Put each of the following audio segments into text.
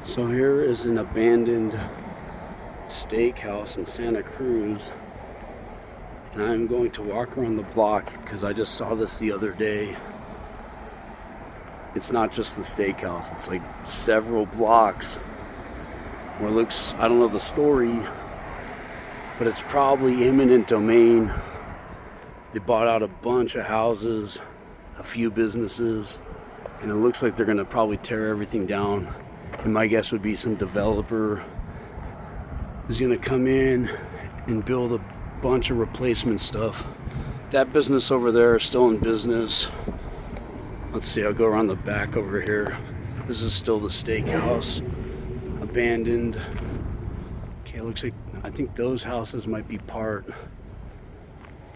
So here is an abandoned steakhouse in Santa Cruz, and I'm going to walk around the block because I just saw this the other day. It's not just the steakhouse, it's like several blocks where it looks, I don't know the story, but it's probably eminent domain. They bought out a bunch of houses, a few businesses, and it looks like they're going to probably tear everything down. And my guess would be some developer is going to come in and build a bunch of replacement stuff. That business over there is still in business. Let's see, I'll go around the back over here. This is still the steakhouse, abandoned. Okay, it looks like, I think those houses might be part.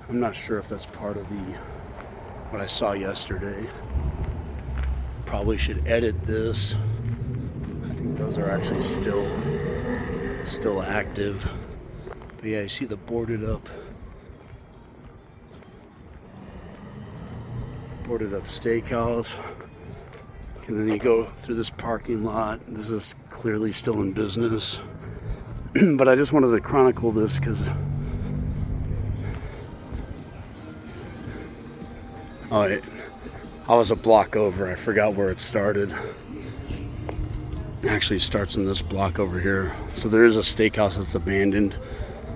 I'm not sure if that's part of what I saw yesterday. Probably should edit this. I think those are actually still active. But yeah, you see the boarded up steakhouse. And then you go through this parking lot. This is clearly still in business. But I just wanted to chronicle this because I was a block over. I forgot where it started. It actually starts in this block over here. So there is a steakhouse that's abandoned.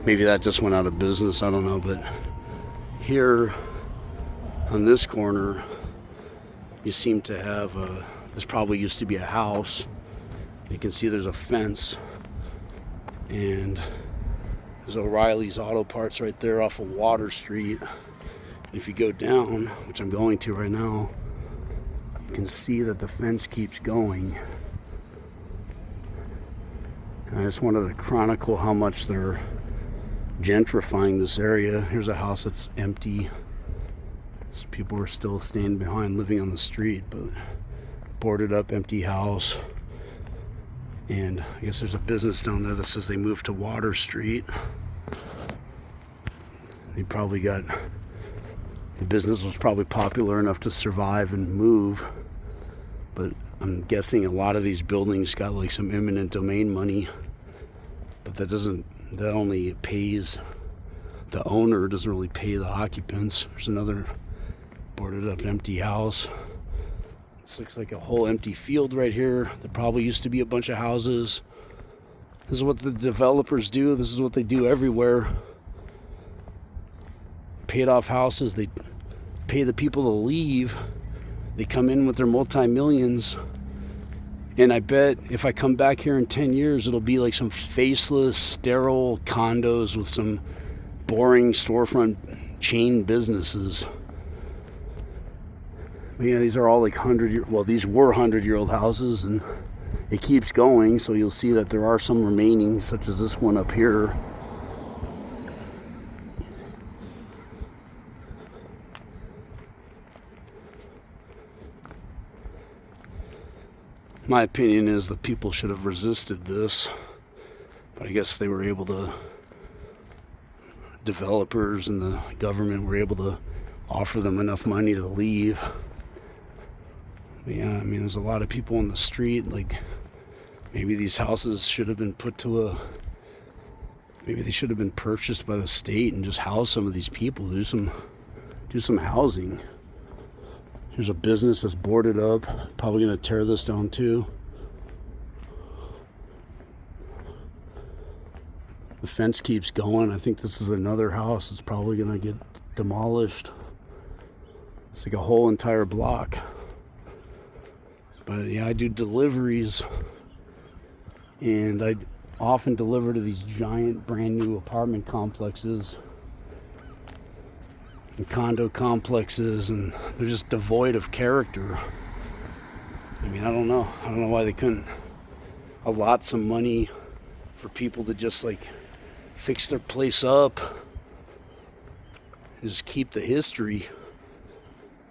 Maybe that just went out of business. I don't know. But here on this corner, you seem to have this probably used to be a house. You can see there's a fence. And there's O'Reilly's Auto Parts right there off of Water Street. If you go down, which I'm going to right now, you can see that the fence keeps going. And I just wanted to chronicle how much they're gentrifying this area. Here's a house that's empty. Some people are still staying behind, living on the street, but boarded up, empty house. And I guess there's a business down there that says they moved to Water Street. They probably got, the business was probably popular enough to survive and move. But I'm guessing a lot of these buildings got like some eminent domain money. But that only pays the owner, doesn't really pay the occupants. There's another boarded up empty house. This looks like a whole empty field right here. There probably used to be a bunch of houses. This is what the developers do. This is what they do everywhere. Paid off houses. They pay the people to leave. They come in with their multi-millions. And I bet if I come back here in 10 years, it'll be like some faceless, sterile condos with some boring storefront chain businesses. But yeah, these are all like these were 100-year-old houses, and it keeps going. So you'll see that there are some remaining, such as this one up here. My opinion is the people should have resisted this, but I guess they were able to, developers and the government were able to offer them enough money to leave. But yeah, I mean, there's a lot of people in the street. Like, maybe these houses should have been maybe they should have been purchased by the state and just house some of these people, do some housing. There's a business that's boarded up. Probably going to tear this down too. The fence keeps going. I think this is another house that's probably going to get demolished. It's like a whole entire block. But yeah, I do deliveries. And I often deliver to these giant brand new apartment complexes and condo complexes, and they're just devoid of character. I mean, I don't know why they couldn't allot some money for people to just like fix their place up and just keep the history.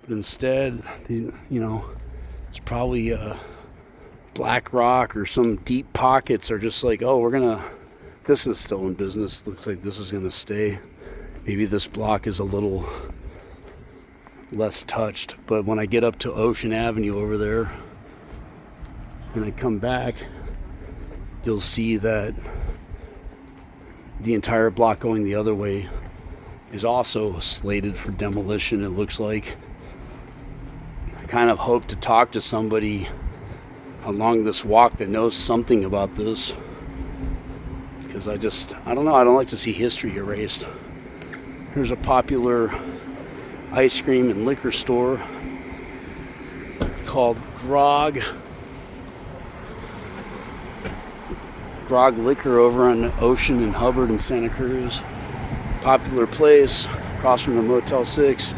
But instead, it's probably BlackRock or some deep pockets are just like, oh, this is still in business. Looks like this is gonna stay. Maybe this block is a little less touched, but when I get up to Ocean Avenue over there and I come back, you'll see that the entire block going the other way is also slated for demolition, it looks like. I kind of hope to talk to somebody along this walk that knows something about this, because I don't know, I don't like to see history erased. Here's a popular ice cream and liquor store called Grog Liquor over on Ocean and Hubbard in Santa Cruz. Popular place across from the Motel 6.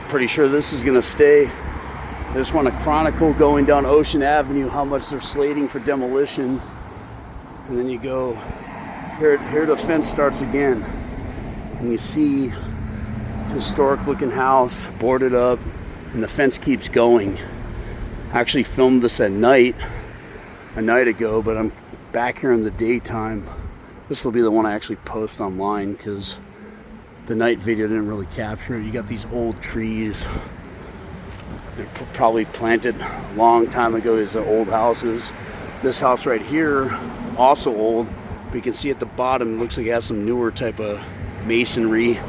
Pretty sure this is gonna stay. I just want to chronicle going down Ocean Avenue how much they're slating for demolition. And then you go here the fence starts again, and you see historic looking house boarded up, and the fence keeps going. I actually filmed this at night a night ago, but I'm back here in the daytime. This will be the one I actually post online because the night video didn't really capture it. You got these old trees. They're probably planted a long time ago. These are old houses. This house right here, also old, but you can see at the bottom, it looks like it has some newer type of masonry.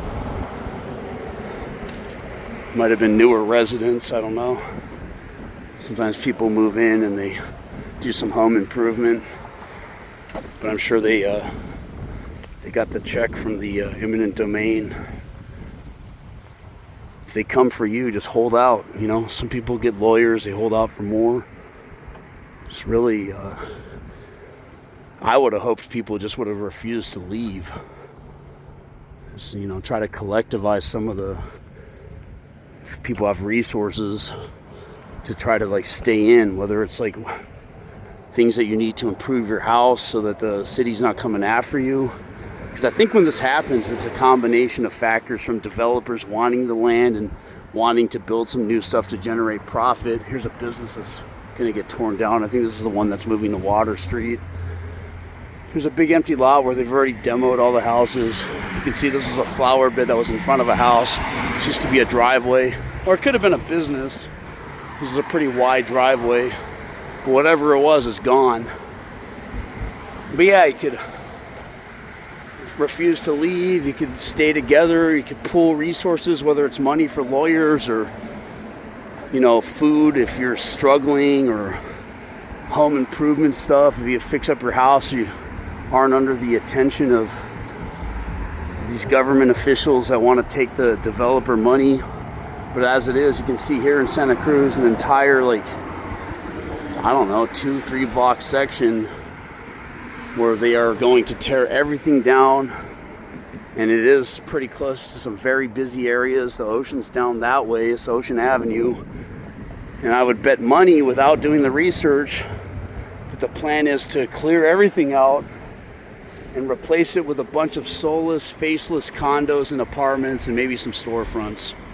Might have been newer residents, I don't know. Sometimes people move in and they do some home improvement, but I'm sure they got the check from the eminent domain. If they come for you, just hold out. You know, some people get lawyers, they hold out for more. It's really, I would have hoped people just would have refused to leave. Just, you know, try to collectivize some of the people have resources to try to like stay in, whether it's like things that you need to improve your house so that the city's not coming after you. Because I think when this happens, it's a combination of factors from developers wanting the land and wanting to build some new stuff to generate profit. Here's a business that's going to get torn down. I think this is the one that's moving to Water Street. Here's a big empty lot where they've already demoed all the houses. You can see this is a flower bed that was in front of a house. It used to be a driveway, or it could have been a business. This is a pretty wide driveway, but whatever it was is gone. But yeah, you could refuse to leave, you could stay together, you could pool resources, whether it's money for lawyers or, you know, food if you're struggling, or home improvement stuff if you fix up your house, you aren't under the attention of these government officials that want to take the developer money. But as it is, you can see here in Santa Cruz an entire, like, I don't know, 2-3 block section where they are going to tear everything down, and it is pretty close to some very busy areas. The ocean's down that way, it's Ocean Avenue, and I would bet money without doing the research that the plan is to clear everything out and replace it with a bunch of soulless, faceless condos and apartments and maybe some storefronts.